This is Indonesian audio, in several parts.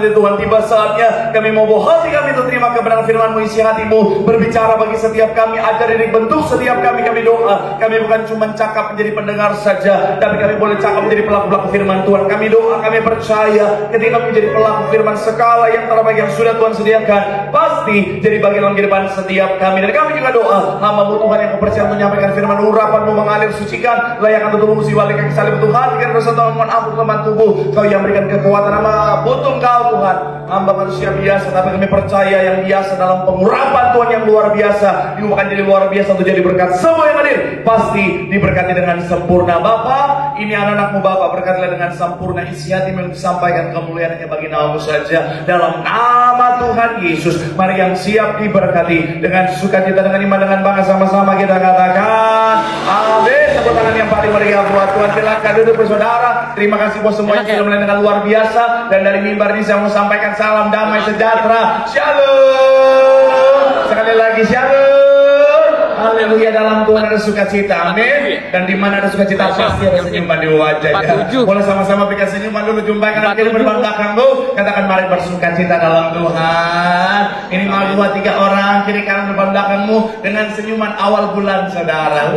Tuhan, tiba saatnya kami mau bawa hati kami untuk terima kebenaran firman-Mu, isi hati-Mu, berbicara bagi setiap kami, ajar diri bentuk setiap kami doa. Kami bukan cuma cakap menjadi pendengar saja, tapi kami boleh cakap menjadi pelaku-pelaku firman Tuhan. Kami doa, kami percaya ketika kami menjadi pelaku firman, segala yang terbaik yang sudah Tuhan sediakan pasti jadi bagian dalam kehidupan setiap kami. Dan kami juga doa, hamba-Mu Tuhan yang percaya menyampaikan firman, urapan-Mu mengalir, sucikan, layakkan tubuh-Mu siwalik kaki salib Tuhan, dengan rasa mohon ampun kelemahan tubuh, Kau yang berikan kekuatan, hamba butuh Kau Tuhan. Hamba manusia biasa, tapi kami percaya yang biasa dalam pengurapan Tuhan yang luar biasa, diubahkan jadi luar biasa untuk jadi berkat. Semua yang hadir pasti diberkati dengan sempurna. Bapa, ini anak-anak-Mu Bapa, berkatilah dengan sempurna, isi hati yang disampaikan kemuliaan-Nya bagi nama-Mu saja. Dalam nama Tuhan Yesus, mari yang siap diberkati dengan sukacita, dengan iman, dengan bangga, sama-sama kita katakan amin. Tepuk tangan yang paling meriah buat Tuhan. Silakan duduk saudara. Terima kasih buat semua yang sudah melihat dengan luar biasa. Dan dari mimbar ini saya mau sampaikan salam damai sejahtera. Shalom. Sekali lagi shalom. Haleluya, dalam Tuhan ada sukacita. Amin. Dan di mana ada sukacita pasti ada senyuman di wajahnya. Boleh sama-sama berikan senyuman dulu, jumpai kanan kiri berbang belakangmu. Katakan mari bersukacita dalam Tuhan. Ini mau 2-3 orang kiri kanan depan belakangmu dengan senyuman awal bulan saudara.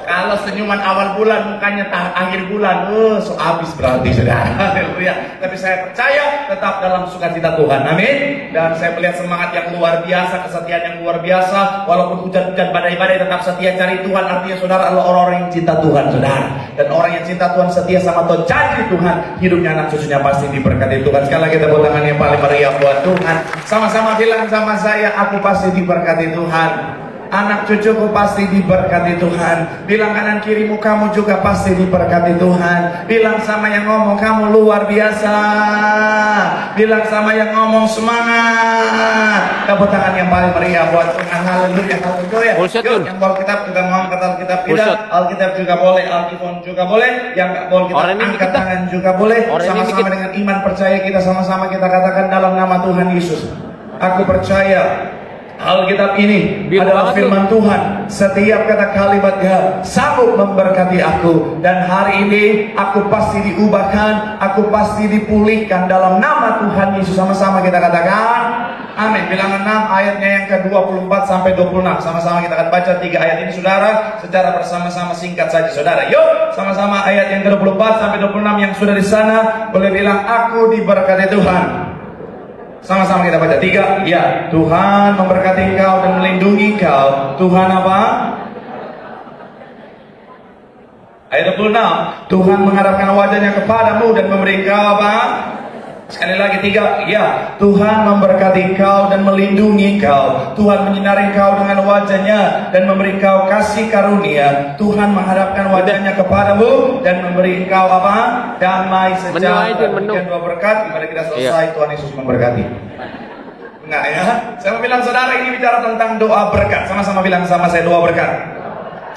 Kalau senyuman awal bulan, mukanya akhir bulan, so habis berarti saudara. Haleluya. Tapi saya percaya tetap dalam sukacita Tuhan. Amin. Dan saya melihat semangat yang luar biasa, kesetiaan yang luar biasa. Walaupun hujan-hujan, badai-badai, tetap setia cari Tuhan. Artinya saudara adalah orang-orang yang cinta Tuhan, saudara. Dan orang yang cinta Tuhan, setia sama Tuhan, janji Tuhan, hidupnya anak cucunya pasti diberkati Tuhan. Sekali lagi tepuk tangan yang paling meriah buat Tuhan. Sama-sama bilang sama saya, aku pasti diberkati Tuhan. Anak cucuku pasti diberkati Tuhan. Bilang kanan kirimu, kamu juga pasti diberkati Tuhan. Bilang sama yang ngomong, kamu luar biasa. Bilang sama yang ngomong, semangat. Tepuk tangan yang paling meriah buat Tuhan. Haleluya, haleluya. Yuk, yang bawa kitab juga mau angkat Alkitab tidak. Alkitab juga boleh, Alkitab juga boleh. Yang nggak boleh kita angkat tangan juga boleh. Sama-sama dengan iman percaya kita, sama-sama kita katakan dalam nama Tuhan Yesus. Aku percaya Alkitab ini adalah firman Tuhan. Setiap kata kalimatnya sanggup memberkati aku. Dan hari ini aku pasti diubahkan, aku pasti dipulihkan dalam nama Tuhan Yesus. Sama-sama kita katakan amin. Bilangan 6 ayatnya yang ke-24 sampai 26. Sama-sama kita akan baca 3 ayat ini saudara, secara bersama-sama singkat saja saudara. Yuk, sama-sama ayat yang ke-24 sampai 26 yang sudah di sana boleh bilang aku diberkati Tuhan. Sama-sama kita baca 3. Ya, Tuhan memberkati engkau dan melindungi engkau. Tuhan apa? Ayat 26. Tuhan menghadapkan wajahnya kepadamu dan memberi engkau apa? Sekali lagi 3. Ya, Tuhan memberkati engkau dan melindungi engkau. Tuhan menyinari engkau dengan wajahnya dan memberi engkau kasih karunia. Tuhan menghadapkan wajahnya kepadamu dan memberi engkau apa? Damai sejahtera. Demikian doa berkat. Mari kita selesai. Tuhan Yesus memberkati. Enggak ya? Saya mau bilang saudara, ini bicara tentang doa berkat. Sama-sama bilang sama saya, doa berkat.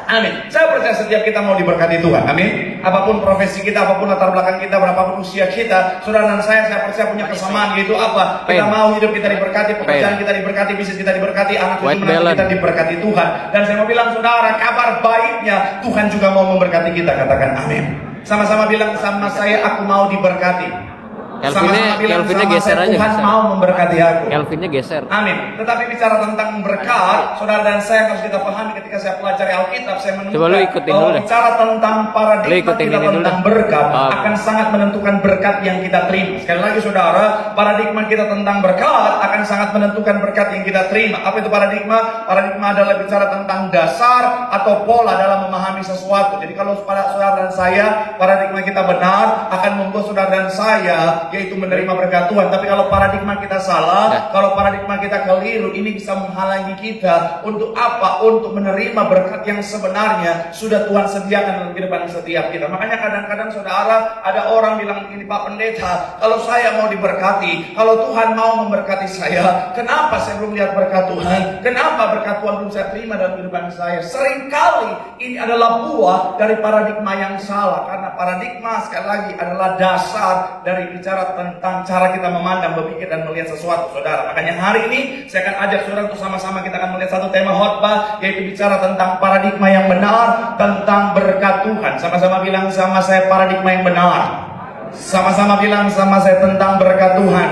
Amin. Saya percaya setiap kita mau diberkati Tuhan. Amin. Apapun profesi kita, apapun latar belakang kita, berapapun usia kita, saudara dan saya percaya punya kesamaan, yaitu apa? Kita mau hidup kita diberkati, pekerjaan kita diberkati, bisnis kita diberkati, anak cucu kita diberkati Tuhan. Dan saya mau bilang saudara, kabar baiknya Tuhan juga mau memberkati kita. Katakan amin. Sama-sama bilang sama saya, aku mau diberkati. Kelvinnya geser aja. Tuhan mau memberkati aku. Kelvinnya geser. Amin. Tetapi bicara tentang berkat, saudara dan saya harus kita pahami ketika saya pelajari Alkitab, saya menemukan bahwa bicara tentang paradigma kita tentang berkat akan sangat menentukan berkat yang kita terima. Sekali lagi saudara, paradigma kita tentang berkat akan sangat menentukan berkat yang kita terima. Apa itu paradigma? Paradigma adalah bicara tentang dasar atau pola dalam memahami sesuatu. Jadi kalau pada saudara dan saya paradigma kita benar, akan membuat saudara dan saya yaitu menerima berkat Tuhan. Tapi kalau paradigma kita salah, kalau paradigma kita keliru, ini bisa menghalangi kita untuk apa? Untuk menerima berkat yang sebenarnya sudah Tuhan sediakan dalam kehidupan setiap kita. Makanya kadang-kadang saudara, ada orang bilang begini, Pak Pendeta, kalau saya mau diberkati, kalau Tuhan mau memberkati saya, kenapa saya belum lihat berkat Tuhan? Kenapa berkat Tuhan belum saya terima dalam kehidupan saya? Seringkali ini adalah buah dari paradigma yang salah. Karena paradigma sekali lagi adalah dasar dari bicara tentang cara kita memandang, berpikir dan melihat sesuatu, saudara. Makanya hari ini saya akan ajak saudara untuk sama-sama kita akan melihat satu tema khotbah, yaitu bicara tentang paradigma yang benar tentang berkat Tuhan. Sama-sama bilang sama saya paradigma yang benar. Sama-sama bilang sama saya tentang berkat Tuhan.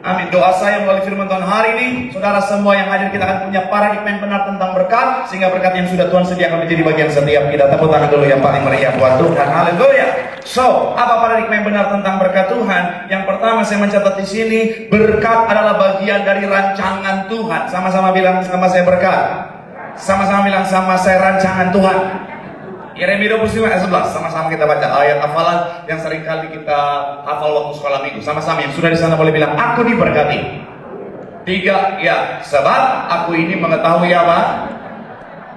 Amin. Doa saya melalui firman Tuhan hari ini, saudara semua yang hadir, kita akan punya paradigma yang benar tentang berkat, sehingga berkat yang sudah Tuhan sediakan menjadi bagian setiap kita. Tepuk tangan dulu yang paling meriah buat Tuhan. Haleluya. So, apa paradigma yang benar tentang berkat Tuhan? Yang pertama saya mencatat di sini, berkat adalah bagian dari rancangan Tuhan. Sama-sama bilang sama saya berkat. Sama-sama bilang sama saya rancangan Tuhan. Yeremia 29 ayat 11. Sama-sama kita baca ayat hafalan yang sering kali kita hafal waktu sekolah minggu. Sama-sama yang sudah di sana boleh bilang, aku diberkati. 3, ya, sebab aku ini mengetahui apa?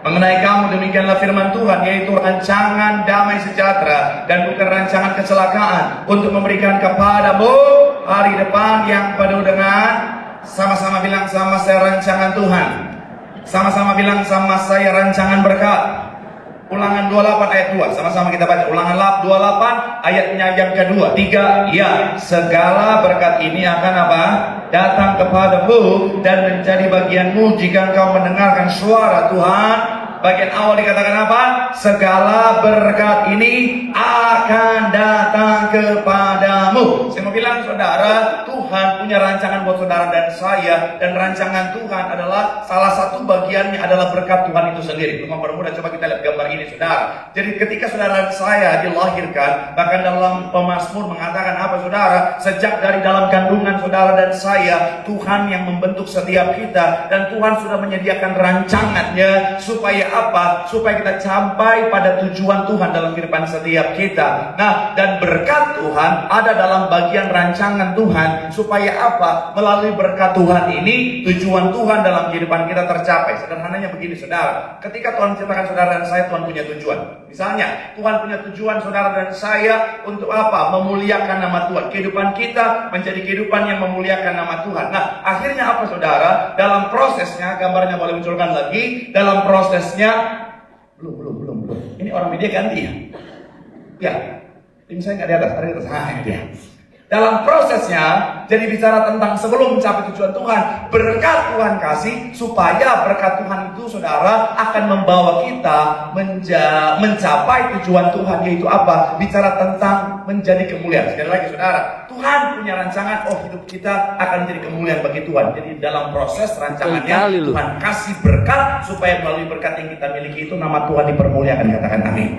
Mengenai kamu demikianlah firman Tuhan, yaitu rancangan damai sejahtera dan bukan rancangan kecelakaan, untuk memberikan kepadamu hari depan yang penuh dengan, sama-sama bilang sama saya rancangan Tuhan. Sama-sama bilang sama saya rancangan berkat. Ulangan 28 ayat 2. Sama-sama kita baca. Ulangan 28 ayatnya yang kedua. 3. Ya, segala berkat ini akan apa? Datang kepadamu dan menjadi bagianmu jika engkau mendengarkan suara Tuhan. Bagian awal dikatakan apa? Segala berkat ini akan datang kepadamu. Saya mau bilang saudara, Tuhan punya rancangan buat saudara dan saya. Dan rancangan Tuhan adalah salah satu bagiannya adalah berkat Tuhan itu sendiri. Untuk mempermudah, coba kita lihat gambar ini saudara. Jadi ketika saudara dan saya dilahirkan, bahkan dalam Pemazmur mengatakan apa saudara? Sejak dari dalam kandungan saudara dan saya, Tuhan yang membentuk setiap kita. Dan Tuhan sudah menyediakan rancangannya supaya apa? Supaya kita sampai pada tujuan Tuhan dalam kehidupan setiap kita. Nah, dan berkat Tuhan ada dalam bagian rancangan Tuhan. Supaya apa? Melalui berkat Tuhan ini, tujuan Tuhan dalam kehidupan kita tercapai. Sederhananya begini saudara, ketika Tuhan menciptakan saudara dan saya, Tuhan punya tujuan. Misalnya, Tuhan punya tujuan saudara dan saya untuk apa? Memuliakan nama Tuhan. Kehidupan kita menjadi kehidupan yang memuliakan nama Tuhan. Nah, akhirnya apa saudara? Dalam prosesnya, gambarnya boleh munculkan lagi. Dalam prosesnya, belum. Ini orang media ganti ya? Ya, tim saya nggak di atas, ada di atas. Nah, ini dia. Dalam prosesnya, jadi bicara tentang sebelum mencapai tujuan Tuhan, berkat Tuhan kasih, supaya berkat Tuhan itu saudara akan membawa kita mencapai tujuan Tuhan, yaitu apa? Bicara tentang menjadi kemuliaan. Sekali lagi saudara, Tuhan punya rancangan, hidup kita akan menjadi kemuliaan bagi Tuhan. Jadi dalam proses rancangannya, Tuhan kasih berkat, supaya melalui berkat yang kita miliki itu nama Tuhan dipermuliakan. Katakan amin.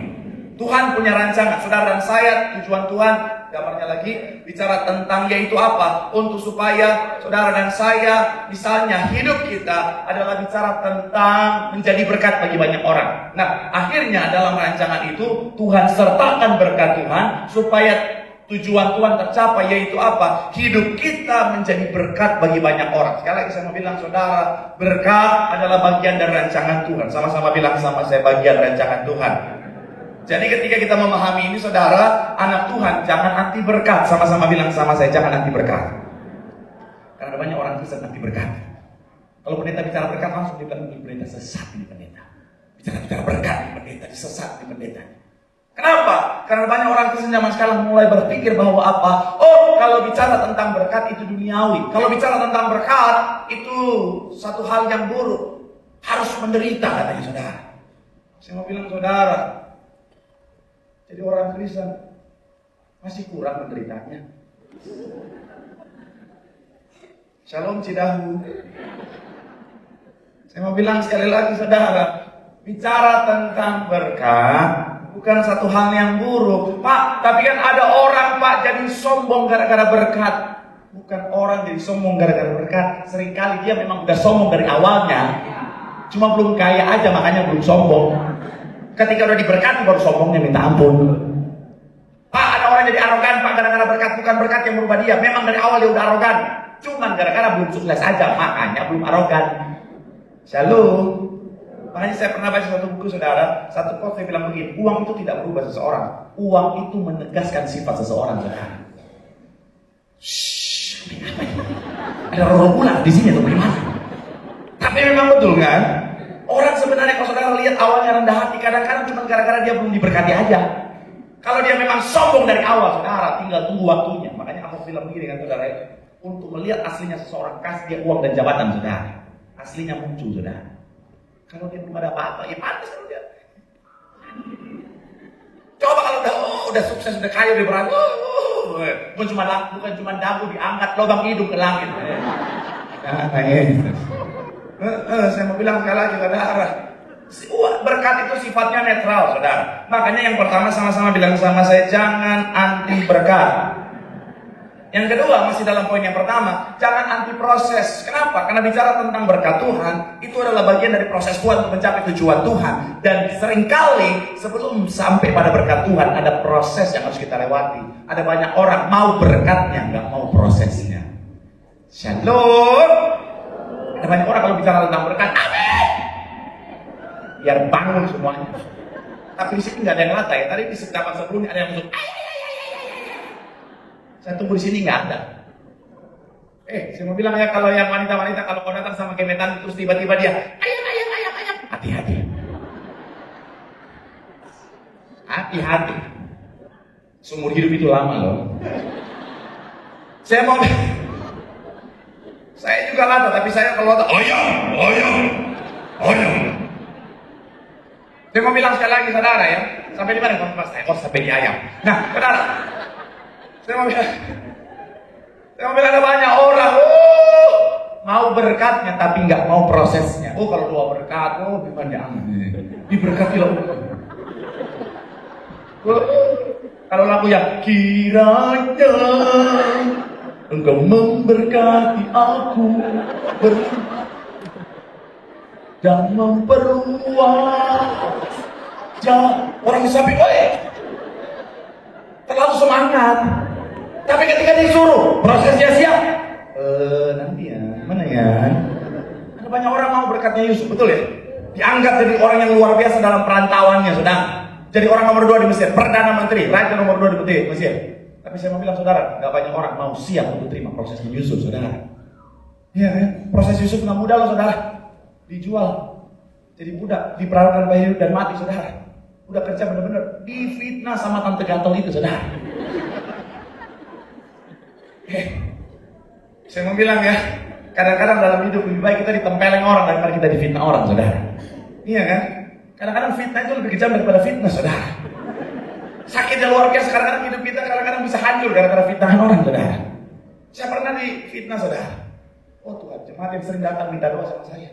Tuhan punya rancangan, saudara dan saya, tujuan Tuhan, gambarnya lagi, bicara tentang yaitu apa? Untuk supaya saudara dan saya, misalnya hidup kita adalah bicara tentang menjadi berkat bagi banyak orang. Nah, akhirnya dalam rancangan itu, Tuhan sertakan berkat Tuhan, supaya tujuan Tuhan tercapai, yaitu apa? Hidup kita menjadi berkat bagi banyak orang. Sekali lagi saya mau bilang saudara, berkat adalah bagian dari rancangan Tuhan. Sama-sama bilang sama saya, bagian rancangan Tuhan. Jadi ketika kita memahami ini saudara, anak Tuhan jangan anti berkat. Sama-sama bilang sama saya, jangan anti berkat. Karena banyak orang Kristen anti berkat. Kalau pendeta bicara berkat, langsung dibilang ini pendeta sesat, ini pendeta. Bicara berkat, ini pendeta sesat, ini pendeta. Kenapa? Karena banyak orang Kristen zaman sekarang mulai berpikir bahwa apa? Kalau bicara tentang berkat itu duniawi. Kalau bicara tentang berkat itu satu hal yang buruk. Harus menderita katanya saudara. Saya mau bilang saudara, jadi orang Kristen masih kurang menderitanya. Shalom Cidahu. Saya mau bilang sekali lagi saudara, bicara tentang berkat bukan satu hal yang buruk. Pak, tapi kan ada orang Pak jadi sombong gara-gara berkat. Bukan orang jadi sombong gara-gara berkat. Seringkali dia memang udah sombong dari awalnya. Cuma belum kaya aja, makanya belum sombong. Ketika udah diberkati baru sombongnya minta ampun. Pak, ada orang jadi arogan Pak gara-gara berkat, bukan berkat yang merubah dia. Memang dari awal dia udah arogan. Cuman gara-gara belum sukses aja, makanya belum arogan. Shalom. Makanya saya pernah baca satu buku saudara, satu quote yang bilang begini, uang itu tidak merubah seseorang, uang itu menegaskan sifat seseorang saudara. Shhh, apa ini? Ada roh ular di sini atau bagaimana? Tapi memang betul kan? Orang sebenarnya kalau saudara lihat awalnya rendah hati, kadang-kadang cuma gara-gara dia belum diberkati aja. Kalau dia memang sombong dari awal, saudara tinggal tunggu waktunya. Makanya aku bilang begini kan saudara, untuk melihat aslinya seseorang, kasih dia uang dan jabatan saudara. Aslinya muncul saudara. Kalau dia belum ada apa-apa, ya pantas kalau dia. Coba kalau udah sukses, udah kaya, udah berani, bukan cuma dagu diangkat lubang hidung ke langit. Saya mau bilang sekali lagi saudara, berkat itu sifatnya netral saudara. Makanya yang pertama sama-sama bilang sama saya, jangan anti berkat. Yang kedua, masih dalam poin yang pertama, jangan anti proses. Kenapa? Karena bicara tentang berkat Tuhan, itu adalah bagian dari proses Tuhan untuk mencapai tujuan Tuhan. Dan seringkali sebelum sampai pada berkat Tuhan, ada proses yang harus kita lewati. Ada banyak orang mau berkatnya, nggak mau prosesnya. Shalom. Ada banyak orang kalau bicara tentang berkat, amin, biar bangun semuanya. Tapi di sini nggak ada yang latah ya. Tadi di setapan sebelumnya ada yang masuk, saya tunggu di sini nggak ada. Saya mau bilang ya, kalau yang wanita-wanita kalau kau datang sama gebetan terus tiba-tiba dia ayam, hati-hati. Hati-hati. Seumur hidup itu lama loh. Saya juga latah, tapi saya kalau ayam. Saya mau bilang sekali lagi saudara ya, sampai di mana Mas? Sampai di ayam. Nah, saudara, saya mau bilang ada banyak orang mau berkatnya tapi nggak mau prosesnya. Kalau doa berkat, gimana? Diberkati loh. Kalau lagu yang kiranya Engkau memberkati aku dan memperluas. Orang di samping, terlalu semangat. Tapi ketika disuruh, prosesnya siap. Nanti ya, mana ya? Ada banyak orang mau berkatnya Yusuf, betul ya? Dianggap jadi orang yang luar biasa dalam perantauannya, saudara. Jadi orang nomor 2 di Mesir, Perdana Menteri, raja nomor 2 di Mesir. Tapi saya mau bilang saudara, gak banyak orang mau siap untuk terima prosesnya Yusuf, saudara. Iya kan? Proses Yusuf gak mudah loh, saudara. Dijual, jadi budak, diperanakan bayi dan mati, saudara. Udah kerja bener-bener, difitnah sama tante gatel itu, saudara. Saya mau bilang ya, kadang-kadang dalam hidup lebih baik kita ditempeleng orang daripada kita difitnah orang, saudara. Iya kan? Kadang-kadang fitnah itu lebih kejam daripada fitnah, saudara. Sakitnya luar biasa, kadang-kadang hidup kita kadang-kadang bisa hancur gara-gara fitnahan orang, saudara. Saya pernah difitnah, saudara. Tuhan, jemaat yang sering datang minta doa sama saya.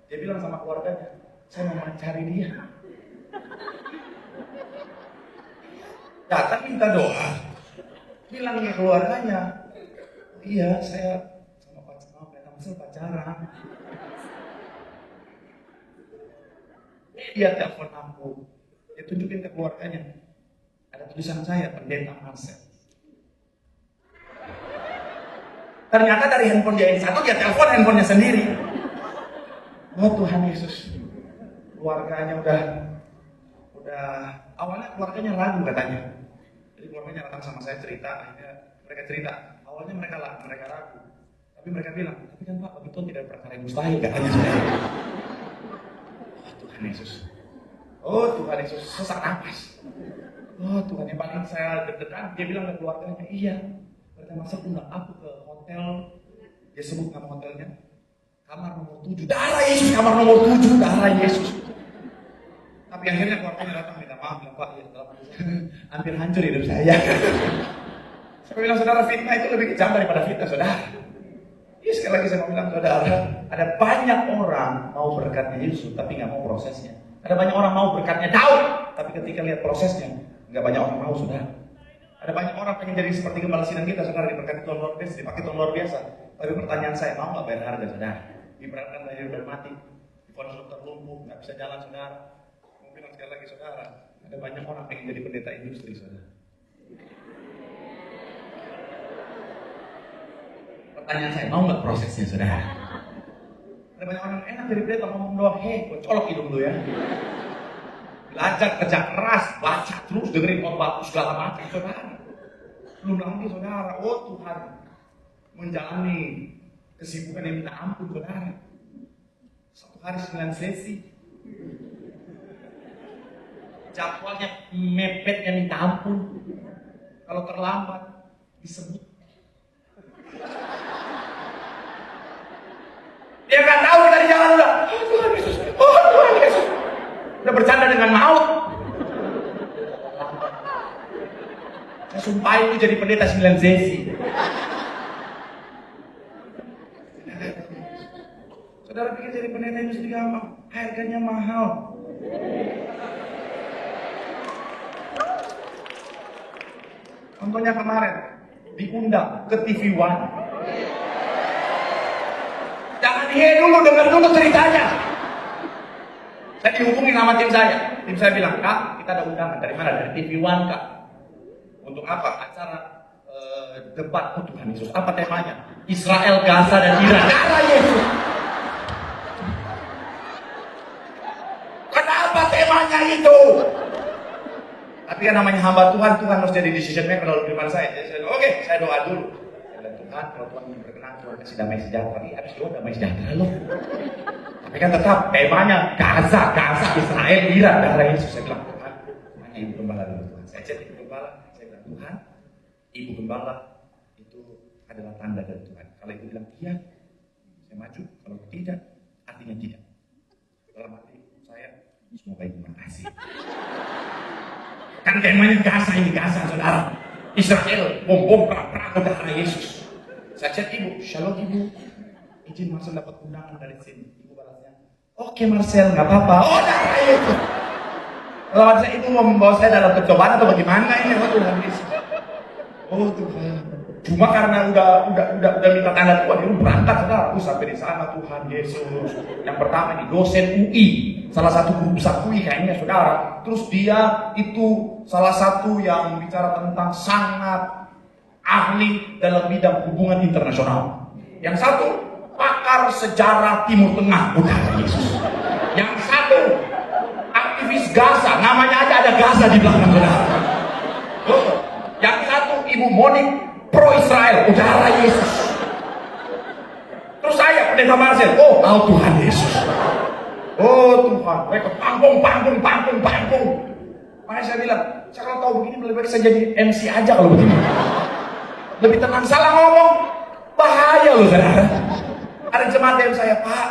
Dia bilang sama keluarganya, saya mau mencari dia. Datang minta doa, bilang ke keluarganya, iya saya sama pacaran. Dia telepon aku, dia tunjukin ke keluarganya, ada tulisan saya, pendeta Marcel. Ternyata dari handphone dia yang satu, dia telepon handphonenya sendiri. Tuhan Yesus, keluarganya udah awalnya keluarganya ragu katanya. Jadi keluarganya datang sama saya cerita, akhirnya mereka cerita. Awalnya mereka ragu, tapi mereka bilang, tapi kan Pak, betul tidak ada perkara yang mustahil katanya saya. Tuhan Yesus, Tuhan Yesus, sesak nafas. Tuhan, yang paling saya deg-degan, dia bilang ke keluarganya, iya, mereka masuk undang aku ke hotel, dia sebut nama hotelnya, kamar nomor 7, darah Yesus, kamar nomor 7, darah Yesus. Tapi akhirnya keluarganya datang minta maaf, bilang Pak, ya, hampir hancur hidup saya. Saya bilang, saudara, fitnah itu lebih kejam daripada fitnah, saudara. Ya, sekali lagi saya mau bilang, saudara, ada banyak orang mau berkatnya Yesus, tapi nggak mau prosesnya. Ada banyak orang mau berkatnya Daud, tapi ketika lihat prosesnya, nggak banyak orang mau, saudara. Ada banyak orang pengen jadi seperti gembala sidang kita, saudara, diberkati Tuhan luar biasa, dipakai Tuhan luar biasa. Tapi pertanyaan saya, mau nggak bayar harga, saudara? Diberatkan dari hidup dan mati, difonis dokter lumpuh, nggak bisa jalan, saudara. Mau bilang sekali lagi, saudara, ada banyak orang pengen jadi pendeta industri, saudara. Pertanyaan saya, mau nggak prosesnya, saudara? Ada banyak orang enak jadi pendeta ngomong doang, gue colok hidung lu ya. Belajar kerja keras, baca terus, dengerin khotbah segala macam, saudara. Belum lagi, saudara, oh Tuhan menjalani kesibukan yang minta ampun, saudara. Satu hari 9 sesi. Jadwalnya mepetnya minta ampun. Kalau terlambat disebut. Dia nggak tahu kita di jalan udah. Oh Tuhan Yesus, oh Tuhan Yesus. Udah bercanda dengan maut. Saya sumpahin itu jadi pendeta 9 sesi. Saudara pikir jadi pendeta itu sedih gampang? Harganya mahal. Contohnya kemarin diundang ke TV One. Jangan dulu, dengar dulu ceritanya. Saya dihubungi sama tim saya. Tim saya bilang, Kak, kita ada undangan. Dari mana? Dari TV One, Kak. Untuk apa? Acara debat. Oh Tuhan Yesus. Apa temanya? Israel, Gaza, dan Iran. Darah Yesus. Kenapa temanya itu? Tapi kan namanya hamba Tuhan, Tuhan harus jadi decision maker dalam kehidupan saya. Jadi saya oke, saya doa dulu. Saya bilang, Tuhan, kalau Tuhan berkenan, Tuhan kasih damai sejahtera. Ini habis doa damai sejahtera loh. Tapi kan tetap temanya Gaza, Israel, Iran, darah Yesus. Saya bilang, Tuhan, tanya ibu gembala dulu. Tuhan. Saya cek ibu gembala, saya bilang, Tuhan, ibu gembala itu adalah tanda dari Tuhan. Kalau ibu bilang iya, saya maju. Kalau tidak, artinya tidak. Dalam hati saya, semoga ibu makasih. Kan temanya Gaza ini, Gaza, saudara. Israel, bom perang darah Yesus. Saya chat ibu, shalom ibu. Izin Marcel dapat undangan dari sini. Ibu balasnya, oke Marcel, nggak apa-apa. Oh darah Yesus. Kalau saya ibu mau membawa saya dalam percobaan atau bagaimana ini? Oh Tuhan Yesus. Oh Tuhan. Cuma karena udah minta tanda Tuhan, itu berangkat saudara. Sampai di sana Tuhan Yesus. Yang pertama ini dosen UI, salah satu guru besar UI kayaknya saudara. Terus dia itu salah satu yang bicara tentang sangat ahli dalam bidang hubungan internasional. Yang satu pakar sejarah Timur Tengah, Tuhan Yesus. Yang satu aktivis Gaza, namanya aja ada Gaza di belakang saudara. Yang satu Ibu Monik pro Israel, udara Yesus. Terus saya pendeta Marcel, oh Tuhan Yesus. Oh Tuhan, mereka panggung. Makanya saya bilang, saya kalau tahu begini lebih baik saya jadi MC aja kalau begini. Lebih tenang, salah ngomong bahaya loh saudara. Ada jemaat yang saya, Pak,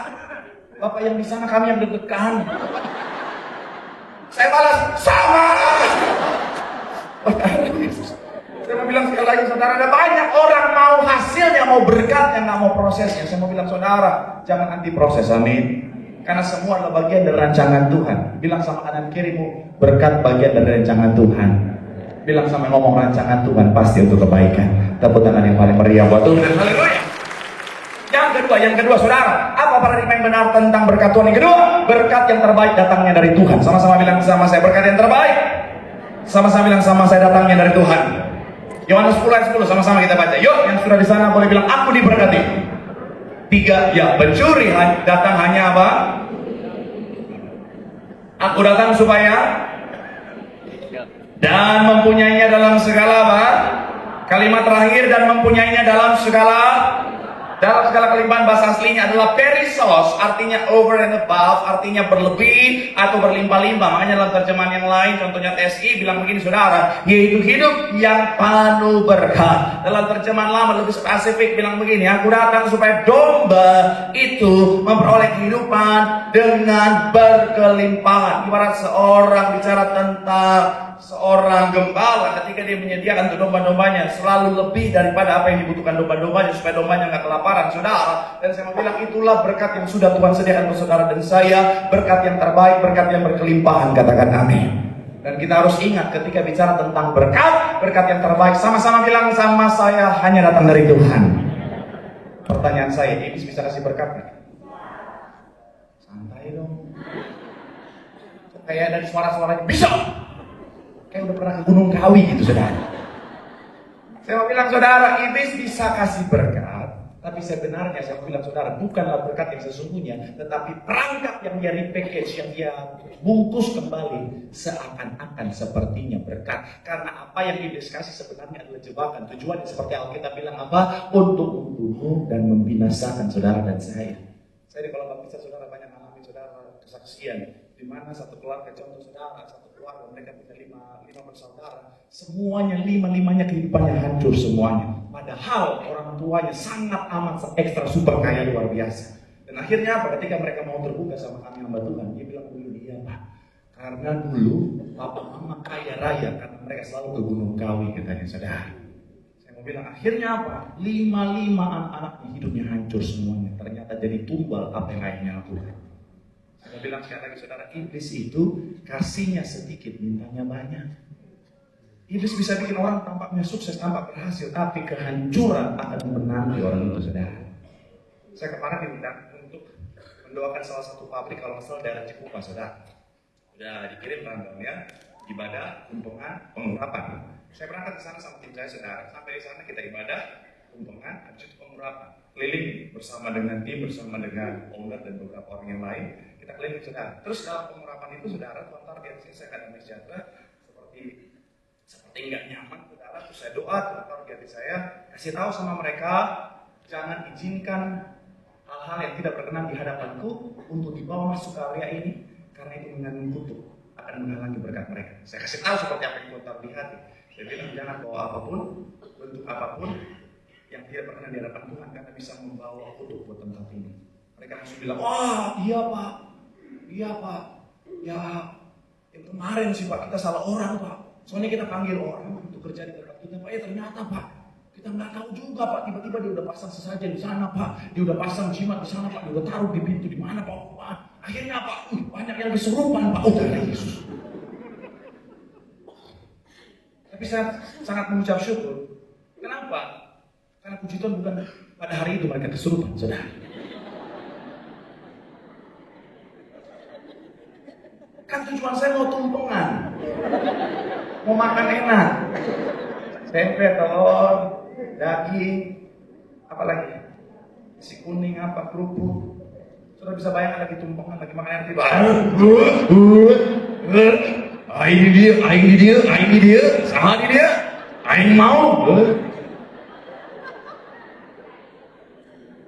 Bapak yang di sana, kami yang deg-degan. Saya balas, sama. Saya mau bilang sekali lagi saudara, ada banyak orang mau hasilnya, mau berkatnya, nggak mau prosesnya. Saya mau bilang saudara, jangan anti proses, amin. Karena semua adalah bagian dari rancangan Tuhan. Bilang sama kanan kirimu, berkat bagian dari rancangan Tuhan. Bilang sama ngomong rancangan Tuhan, pasti untuk kebaikan. Tepuk tangan yang paling meriah buat Tuhan. Haleluya. Yang kedua saudara, apa paradigma yang benar tentang berkat Tuhan? Yang kedua, berkat yang terbaik datangnya dari Tuhan. Sama-sama bilang sama saya, berkat yang terbaik. Sama-sama bilang sama saya, datangnya dari Tuhan. Yohanes 10 ayat 10, sama-sama kita baca. Yuk, yang sudah di sana boleh bilang, aku diberkati. 3, ya, pencuri datang hanya apa? Aku datang supaya dan mempunyainya dalam segala apa? Kalimat terakhir, dan mempunyainya dalam segala kelimpahan. Bahasa aslinya adalah perisos, artinya over and above, artinya berlebih atau berlimpah-limpah. Makanya dalam terjemahan yang lain, contohnya TSI bilang begini saudara, yaitu hidup yang penuh berkat. Dalam terjemahan lama lebih spesifik bilang begini, aku datang supaya domba itu memperoleh kehidupan dengan berkelimpahan. Ibarat seorang bicara tentang seorang gembala ketika dia menyediakan untuk domba-dombanya selalu lebih daripada apa yang dibutuhkan domba-dombanya supaya dombanya nggak kelaparan, saudara. Dan saya mau bilang itulah berkat yang sudah Tuhan sediakan untuk saudara dan saya, berkat yang terbaik, berkat yang berkelimpahan, katakan amin. Dan kita harus ingat ketika bicara tentang berkat yang terbaik, sama-sama bilang sama saya, hanya datang dari Tuhan. Pertanyaan saya, iblis bisa kasih berkat nggak? Santai dong. Kayak dari suara-suaranya bisa. Kayak udah pernah ke Gunung Kawi gitu saudara. Saya mau bilang saudara, iblis bisa kasih berkat Tapi sebenarnya saya bilang saudara, bukanlah berkat yang sesungguhnya, tetapi perangkap yang dia repackage, yang dia bungkus kembali, seakan-akan sepertinya berkat. Karena apa yang iblis kasih sebenarnya adalah jebakan. Tujuannya seperti Alkitab bilang apa? Untuk membunuh dan membinasakan saudara dan saya. Saya di kolam baptisan saudara banyak alami saudara kesaksian, di mana satu keluarga, contoh saudara, satu keluarga mereka punya lima bersaudara, semuanya lima-limanya kehidupannya hancur semuanya. Padahal orang tuanya sangat amat ekstra super kaya luar biasa. Dan akhirnya apa? Ketika mereka mau terbuka sama kami hamba Tuhan, dia bilang dulu iya Pak, karena dulu papa mama kaya raya karena mereka selalu ke Gunung Kawi katanya saudara. Saya mau bilang akhirnya apa? Lima anak-anaknya hidupnya hancur semuanya. Ternyata jadi tumbal apa yang lainnya Tuhan. Saya mau bilang sekali lagi saudara, iblis itu kasihnya sedikit, mintanya banyak. Iblis bisa bikin orang tampaknya sukses, tampak berhasil, tapi kehancuran akan menanti orang itu, saudara. Saya kemarin diminta untuk mendoakan salah satu pabrik kalau masalah daerah Cikupa, saudara. Udah dikirim rundownnya, ibadah, kumpungan, pengurapan. Saya berangkat ke sana sama tim saya, saudara. Sampai di sana kita ibadah, kumpungan, habis itu pengurapan. Keliling bersama dengan tim, bersama dengan owner dan beberapa orang yang lain. Kita keliling, saudara. Terus dalam pengurapan itu, saudara, Tuhan target saya akan damai sejahtera seperti nggak nyaman, saudara. Terus saya doa, target saya kasih tahu sama mereka, jangan izinkan hal-hal yang tidak berkenan di hadapanku untuk dibawa masuk ke area ini, karena itu mengandung kutuk, akan menghalangi berkat mereka. Saya kasih tahu seperti apa yang Tuhan taruh di hati. Saya bilang jangan bawa apapun, bentuk apapun yang tidak berkenan di hadapan Tuhan, karena bisa membawa kutuk buat tempat ini. Mereka langsung bilang, wah iya Pak, ya yang kemarin sih Pak kita salah orang Pak. Soalnya kita panggil orang untuk kerja di tempat kita, Pak. Ternyata Pak, kita nggak tahu juga Pak. Tiba-tiba dia udah pasang sesajen di sana Pak. Dia udah pasang jimat di sana Pak. Dia udah taruh di pintu di mana Pak. Akhirnya Pak, banyak yang kesurupan Pak. Oh karena Yesus. Tapi saya sangat mengucap syukur. Kenapa? Karena puji Tuhan bukan pada hari itu mereka kesurupan, saudara. Kan tujuan saya mau tumpengan, mau makan enak, tempe, telur, daging, apalagi nasi kuning, apa kerupuk. Sudah bisa bayangkan lagi tumpengan, lagi makan enak tiba. Ini dia, sama dia, aing mau.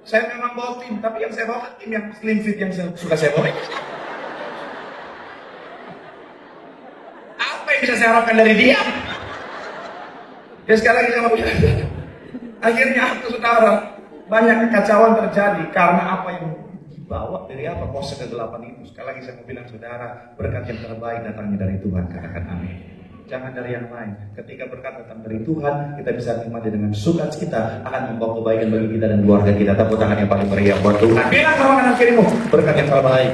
Saya memang bawa tim, tapi yang saya bawa tim yang slim fit yang suka saya bawa. Bisa saya harapkan dari dia. Ya sekali lagi saya mau bilang, akhirnya apa saudara, banyak kekacauan terjadi karena apa yang dibawa dari apa kuasa kegelapan itu. Sekali lagi saya mau bilang saudara, berkat yang terbaik datangnya dari Tuhan, katakan amin. Jangan dari yang lain. Ketika berkat datang dari Tuhan, kita bisa nikmati dengan sukacita, akan membawa kebaikan bagi kita dan keluarga kita. Tepuk tangan yang paling meriah buat Tuhan. Bilang sama kanan kirimu, berkat yang terbaik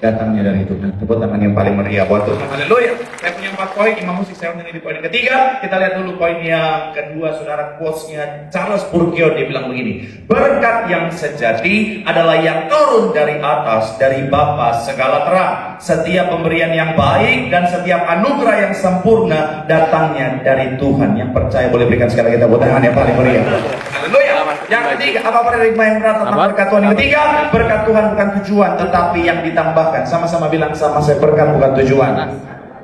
datangnya dari Tuhan. Tepuk tangan yang paling meriah buat Tuhan. Haleluya. Saya punya 4 poin, Imam Musik saya ulangi di poin yang ketiga. Kita lihat dulu poin yang kedua, saudara, quotes-nya Charles Spurgeon. Dia bilang begini, berkat yang sejati adalah yang turun dari atas, dari Bapa segala terang. Setiap pemberian yang baik dan setiap anugerah yang sempurna datangnya dari Tuhan. Yang percaya boleh berikan sekali kita tepuk tangan yang paling meriah. Haleluya. Yang ketiga, apa paradigma yang berat tentang berkat Tuhan? Yang ketiga, berkat Tuhan bukan tujuan, tetapi yang ditambahkan. Sama-sama bilang sama saya, berkat bukan tujuan.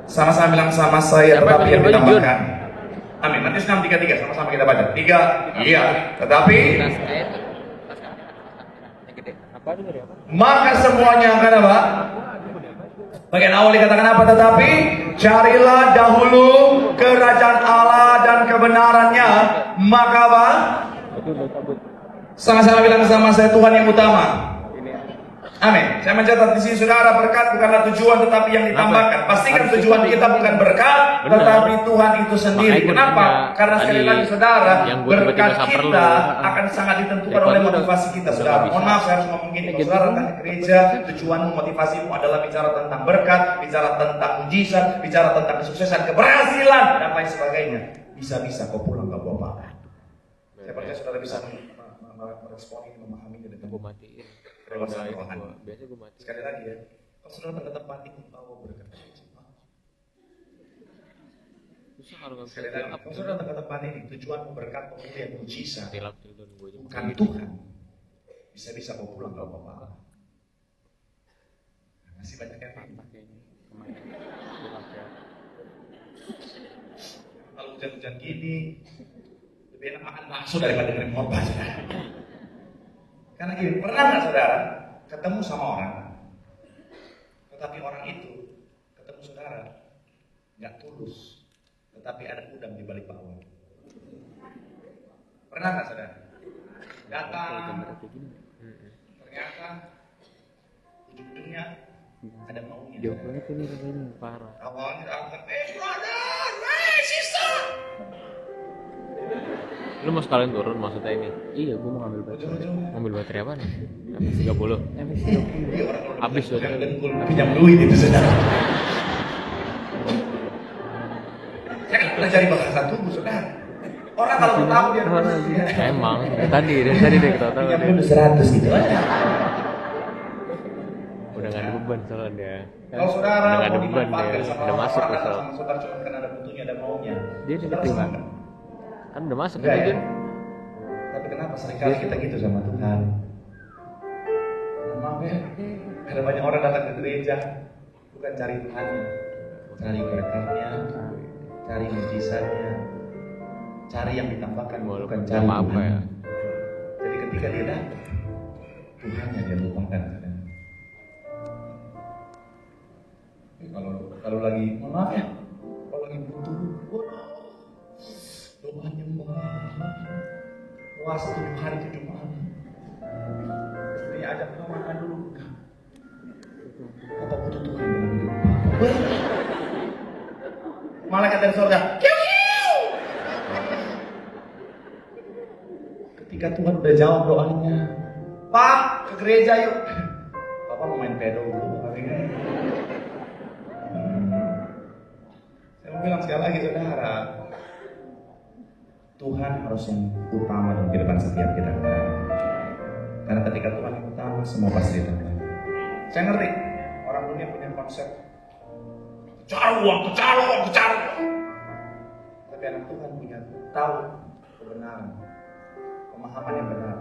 Sama-sama bilang sama saya, tetapi yang ditambahkan. Amin. Matius 6:33, sama-sama kita baca. 3, iya. Tetapi maka semuanya akan apa? Bagian awal dikatakan apa? Tetapi carilah dahulu kerajaan Allah dan kebenarannya, maka apa? Sama-sama bilang sama saya, Tuhan yang utama. Amin. Saya mencatat di sini saudara, berkat bukanlah tujuan tetapi yang ditambahkan. Pastikan tujuan kita bukan berkat, tetapi Tuhan itu sendiri. Kenapa? Karena sekali lagi saudara, berkat kita akan sangat ditentukan oleh motivasi kita, saudara. Mohon maaf saya harus ngomong gini, saudara datang ke gereja, tujuanmu, motivasimu adalah bicara tentang berkat, bicara tentang mujizat, bicara tentang kesuksesan, keberhasilan dan lain sebagainya. Bisa-bisa kau pulang gak bawa apa-apa. Saya percaya saudara bisa merespon ini, memahami ini dengan kerewasan rohani. Sekali lagi ya, kalau saudara ke tempat ini bawa berkat. Sekali lagi, kalau saudara ke tempat ini tujuan berkat, pemberian mujizat, bukan Tuhan, bisa-bisa kau pulang kalau kau apa. Masih banyak yang kalau hujan-hujan gini lebih enak makan bakso daripada dengerin khotbah, saudara. Karena gini, pernah nggak saudara ketemu sama orang, tetapi orang itu ketemu saudara nggak tulus, tetapi ada udang di balik bawah. Pernah nggak saudara? Datang, ternyata ujung-ujungnya ada maunya. Jawabannya tuh ini parah. Awalnya datang, brother, sister. Lu mau sekalian turun maksudnya ini? Iya, gue mau ngambil baterai. Ujung-ujungnya. Mobil baterai apa nih? FS30. Iya, orang Habis sudah saudara. dengkul, pinjam duit itu saudara. Saya kan pernah cari bahasa tubuh saudara. Orang kalau tahu dia Emang dari tadi deh ketawa-tawa pinjam deh. dulu 100 gitu aja. Udah gak ada beban soalnya dia. Kalau saudara Udah gak ada mau beban dimanfaatkan dia. sama Udah masuk orang, kesel. sama saudara cuma karena ada butuhnya, ada maunya. Dia Saudara diterima. senang nggak? Kan udah masuk Enggak kan ya? Jun? Tapi kenapa seringkali kita gitu sama Tuhan? Maaf ya, ada banyak orang datang ke gereja bukan cari Tuhannya, cari berkatnya, cari mujizatnya, cari yang ditambahkan, bukan cari apa-apa Tuhannya. ya. Jadi ketika dia datang, Tuhannya dia lupakan. Kalau lagi, maaf ya, kalau lagi butuh, doanya puasa 7 hari 7 malam. Ini ajak kau makan dulu. Apa butuh Tuhan dalam hidup? Malaikat dari surga. Ketika Tuhan udah jawab doanya, Pak ke gereja yuk. Papa mau main pedo dulu. Saya mau bilang sekali lagi saudara, Tuhan harus yang utama dalam kehidupan setiap kita. Karena ketika Tuhan yang utama, semua pasti ditambah. Saya ngerti, orang dunia punya konsep kejar uang. Tapi anak Tuhan punya tahu kebenaran, pemahaman yang benar.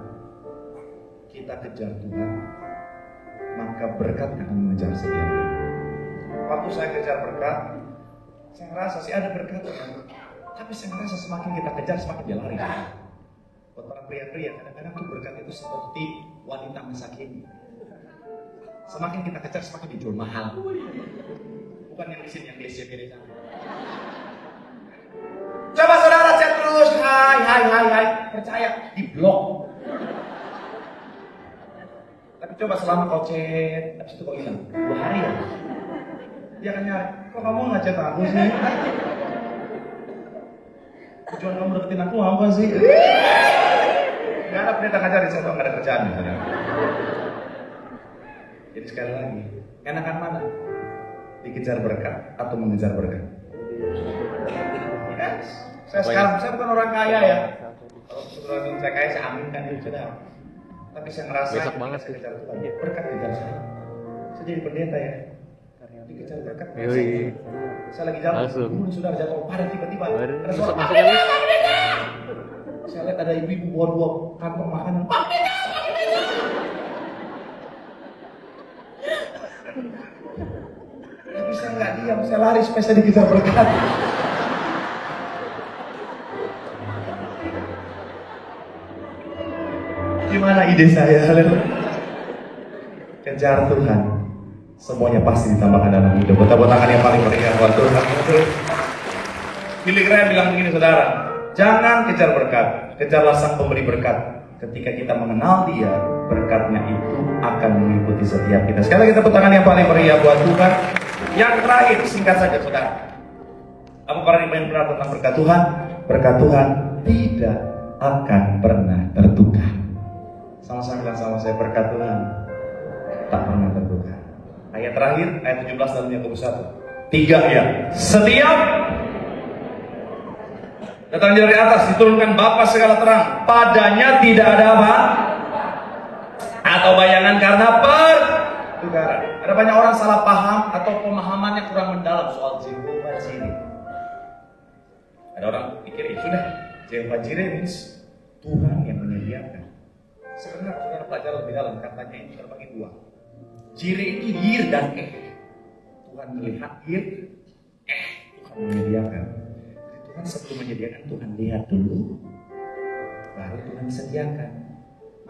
Kita kejar Tuhan, maka berkat akan mengejar setiap kita. Waktu saya kejar berkat, saya ngerasa sih ada berkat. Tapi saya merasa semakin kita kejar, semakin dia lari. Buat para pria-pria, kadang-kadang tuh berkat itu seperti wanita masa kini. Semakin kita kejar, semakin dijual mahal. Bukan yang di sini, yang di SCBD sana. Coba saudara chat terus, hai. Percaya, di blok. Tapi coba selama kau chat, habis itu kau hilang. 2 hari ya. Dia akan nyari, kok kamu nggak chat aku sih? Tujuan kamu deketin aku apa sih? Gak ada pendeta ngajarin saya tuh, gak ada kerjaan gitu. Jadi sekali lagi, enakan mana? Dikejar berkat atau mengejar berkat? Yes. Saya sekarang, saya bukan orang kaya ya. Kalau sebelum saya kaya, saya aminkan itu saudara. Tapi saya ngerasa Besok banget saya kejar Tuhan. Berkat kejar saya. Saya jadi pendeta ya. Dikejar berkat. Yoi. Saya lagi jalan, Langsung. sudah jatuh pada tiba-tiba. Baru Ada suara, masuk lagi. saya lihat ada ibu-ibu bawa 2 kantong makanan. Pak Pendeta! Tapi saya nggak diam, saya lari supaya saya dikejar berkat. Gimana ide saya? Kejar Tuhan, semuanya pasti ditambahkan dalam hidup. Buat tangan yang paling meriah buat Tuhan. Billy Graham bilang begini saudara, jangan kejar berkat, kejarlah sang pemberi berkat. Ketika kita mengenal dia, berkatnya itu akan mengikuti setiap kita. Sekali lagi tepuk tangan yang paling meriah buat Tuhan. Yang terakhir, singkat saja saudara. Apa para yang benar tentang berkat Tuhan? Berkat Tuhan tidak akan pernah tertukar. Sama-sama bilang sama saya, berkat Tuhan tak pernah tertukar. Ayat terakhir, ayat 17 dalam Yakobus 1. 3 ya. Setiap datang dari atas, diturunkan Bapa segala terang. Padanya tidak ada apa? Atau bayangan karena pertukaran. Ada banyak orang salah paham atau pemahamannya kurang mendalam soal Jehovah Jireh. Ada orang pikir ya sudah, Jehovah Jireh means Tuhan yang menyediakan menyediakan. Sebenarnya saudara pelajar lebih dalam, katanya itu terbagi dua. Ciri itu yir dan Tuhan melihat yir, Tuhan menyediakan. Jadi Tuhan sebelum menyediakan, Tuhan lihat dulu, baru Tuhan sediakan.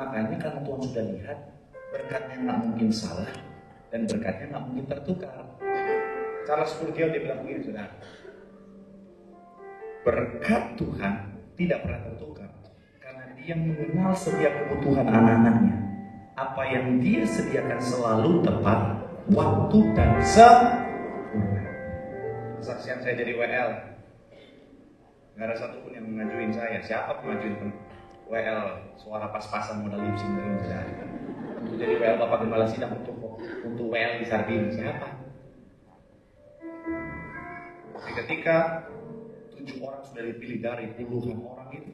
Makanya karena Tuhan sudah lihat, berkatnya nggak mungkin salah dan berkatnya nggak mungkin tertukar. Charles Spurgeon dia bilang begini, saudara, berkat Tuhan tidak pernah tertukar karena Dia mengenal setiap kebutuhan anak-anaknya. Apa yang Dia sediakan selalu tepat waktu dan sempurna. Kesaksian saya jadi WL, nggak ada satupun yang mengajuin saya. Siapa pengajuin WL suara pas-pasan modal lip sync dari saya? Untuk jadi WL Bapak Gembala Sidang untuk WL di Sardini, siapa? Ketika 7 orang sudah dipilih dari puluhan orang itu,